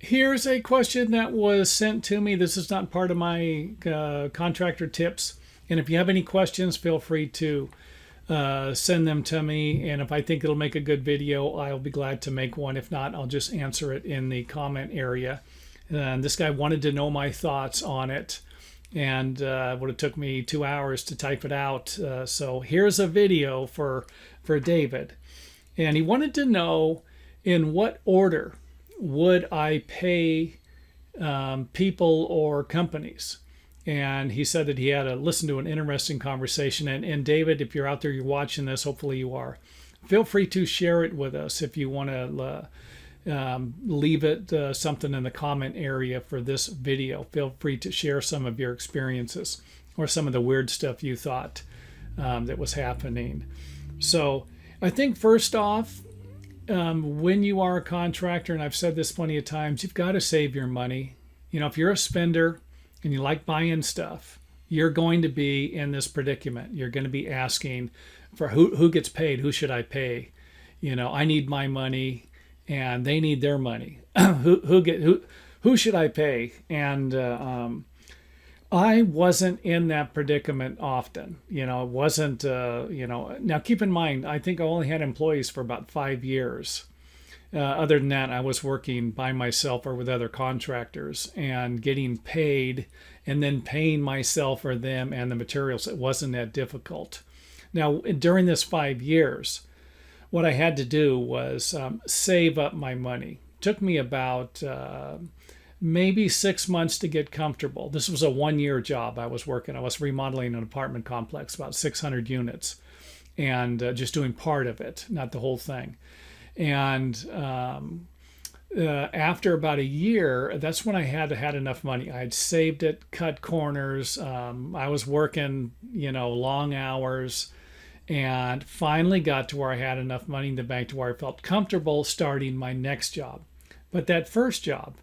Here's a question that was sent to me. This is not part of my contractor tips. And if you have any questions, feel free to send them to me. And if I think it'll make a good video, I'll be glad to make one. If not, I'll just answer it in the comment area. And this guy wanted to know my thoughts on it. And it would have took me 2 hours to type it out. So here's a video for David. And he wanted to know in what order would I pay people or companies. And he said that he had to listen to an interesting conversation. And David, if you're out there, you're watching this, hopefully you are, feel free to share it with us if you want to leave it something in the comment area for this video. Feel free to share some of your experiences or some of the weird stuff you thought that was happening. So I think first off, when you are a contractor, and I've said this plenty of times, you've got to save your money. You know, if you're a spender and you like buying stuff, you're going to be in this predicament. You're going to be asking for who gets paid, who should I pay? You know, I need my money and they need their money. Who should I pay? And I wasn't in that predicament often. You know, it wasn't, now keep in mind, I think I only had employees for about 5 years. Other than that, I was working by myself or with other contractors and getting paid and then paying myself or them and the materials. It wasn't that difficult. Now, during this 5 years, what I had to do was save up my money. It took me about maybe 6 months to get comfortable. This was a 1 year job I was working. I was remodeling an apartment complex, about 600 units, and just doing part of it, not the whole thing. And after about a year, that's when I had enough money. I had saved it, cut corners. I was working, long hours, and finally got to where I had enough money in the bank to where I felt comfortable starting my next job. But that first job,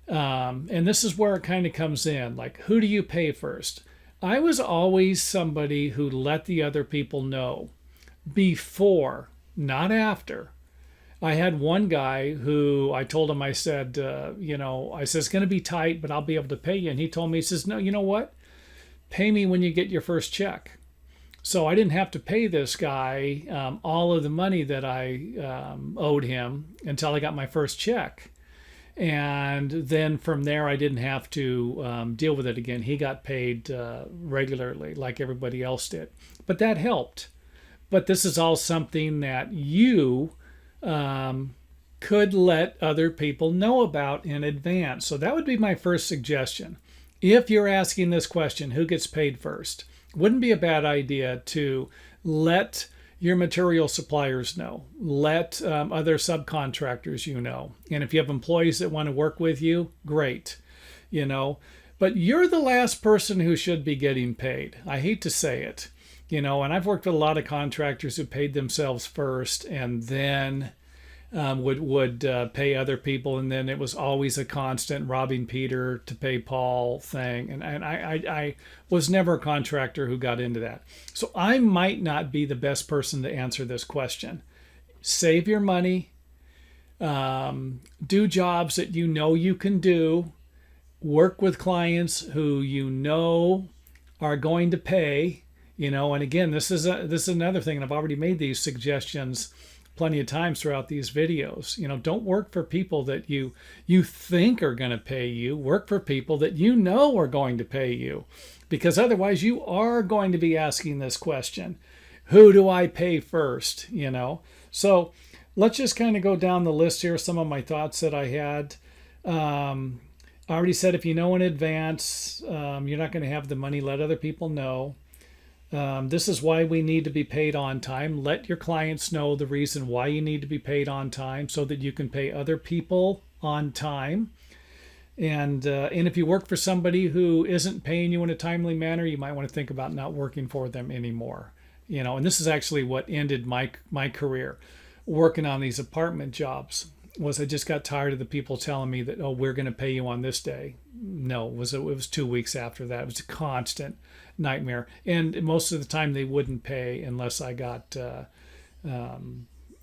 and this is where it kind of comes in, like, who do you pay first? I was always somebody who let the other people know before, not after. I had one guy who I told him, I said, I said, it's going to be tight, but I'll be able to pay you. And he told me, he says, no, you know what? Pay me when you get your first check. So I didn't have to pay this guy all of the money that I owed him until I got my first check. And then from there, I didn't have to deal with it again. He got paid regularly like everybody else did. But that helped. But this is all something that you could let other people know about in advance. So that would be my first suggestion. If you're asking this question, who gets paid first? Wouldn't be a bad idea to let your material suppliers know, let other subcontractors know. And if you have employees that want to work with you, great, But you're the last person who should be getting paid. I hate to say it, and I've worked with a lot of contractors who paid themselves first and then would pay other people, and then it was always a constant robbing Peter to pay Paul thing. And I was never a contractor who got into that. So I might not be the best person to answer this question. Save your money, do jobs that you can do, work with clients who are going to pay, and again, this is another thing, and I've already made these suggestions plenty of times throughout these videos. Don't work for people that you think are going to pay you. Work for people that are going to pay you, because otherwise you are going to be asking this question: who do I pay first? So let's just kind of go down the list here. Some of my thoughts that I had. I already said, if you know in advance, you're not going to have the money. Let other people know. This is why we need to be paid on time. Let your clients know the reason why you need to be paid on time so that you can pay other people on time. And if you work for somebody who isn't paying you in a timely manner, you might want to think about not working for them anymore. And this is actually what ended my career working on these apartment jobs. Was I just got tired of the people telling me that, oh, we're going to pay you on this day. No, it was 2 weeks after that. It was a constant nightmare. And most of the time they wouldn't pay unless I got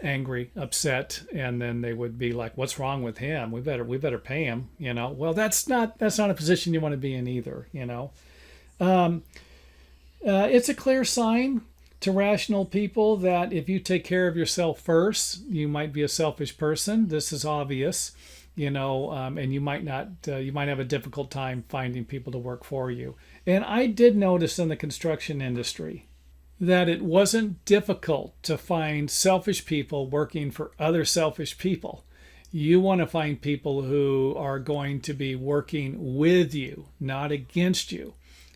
angry, upset, and then they would be like, "What's wrong with him? We better pay him." Well, that's not a position you want to be in either. Um, it's a clear sign to rational people that if you take care of yourself first, you might be a selfish person. This is obvious, and you might not, you might have a difficult time finding people to work for you. And I did notice in the construction industry that it wasn't difficult to find selfish people working for other selfish people. You want to find people who are going to be working with you, not against you.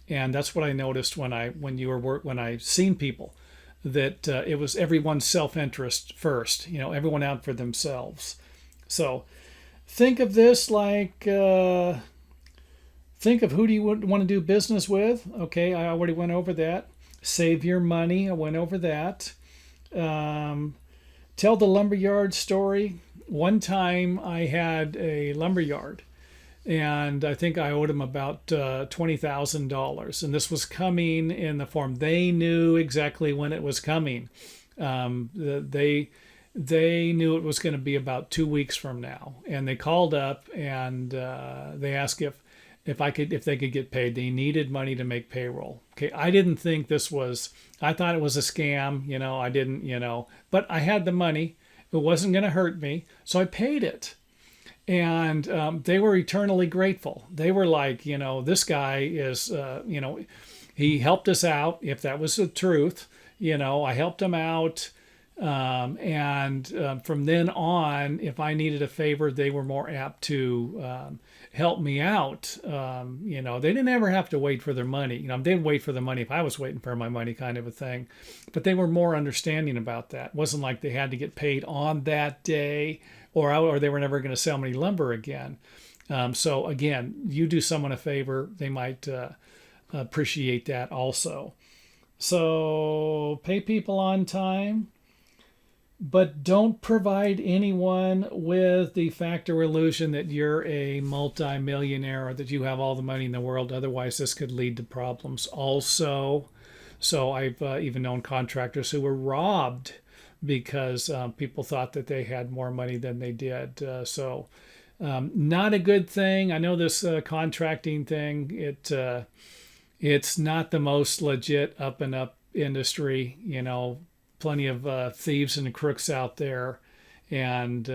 And that's what I noticed when I seen people, that it was everyone's self-interest first. Everyone out for themselves. So think of this like think of who do you want to do business with. Okay, I already went over that. Save your money. I went over that. Tell the lumberyard story. One time I had a lumberyard, and I think I owed them about $20,000. And this was coming in the form. They knew exactly when it was coming. They knew it was going to be about 2 weeks from now, and they called up and they asked if they could get paid. They needed money to make payroll. Okay, I didn't think this was. I thought it was a scam. I didn't. But I had the money. It wasn't going to hurt me, so I paid it. And they were eternally grateful. They were like, this guy is, he helped us out. If that was the truth, I helped him out. And from then on, if I needed a favor, they were more apt to help me out. They didn't ever have to wait for their money. They'd wait for the money if I was waiting for my money, kind of a thing. But they were more understanding about that. It wasn't like they had to get paid on that day, or they were never going to sell me lumber again. So again, you do someone a favor, they might appreciate that also. So pay people on time, but don't provide anyone with the factor illusion that you're a multi-millionaire or that you have all the money in the world. Otherwise, this could lead to problems also. So I've even known contractors who were robbed because people thought that they had more money than they did. Not a good thing. I know this contracting thing, it's not the most legit up and up industry. Plenty of thieves and crooks out there, and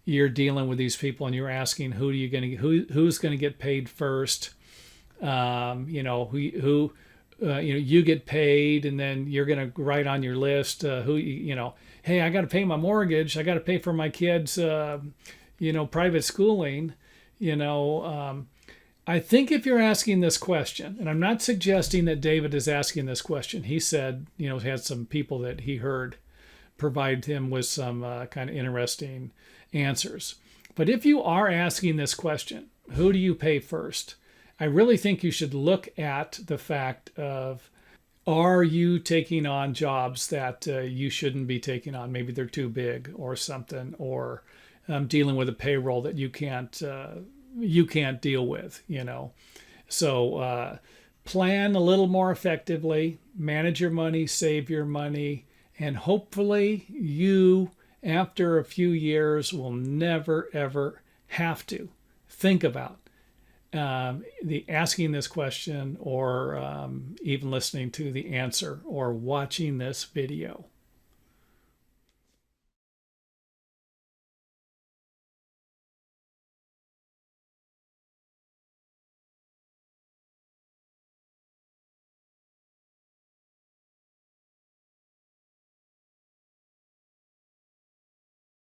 you're dealing with these people, and you're asking who's going to get paid first. You get paid, and then you're going to write on your list hey, I got to pay my mortgage, I got to pay for my kids private schooling. I think if you're asking this question, and I'm not suggesting that David is asking this question, he said, had some people that he heard provide him with some kind of interesting answers. But if you are asking this question, who do you pay first? I really think you should look at the fact of, are you taking on jobs that you shouldn't be taking on? Maybe they're too big or something, or dealing with a payroll that you can't deal with, So plan a little more effectively, manage your money, save your money, and hopefully you, after a few years, will never, ever have to think about the asking this question, or even listening to the answer, or watching this video.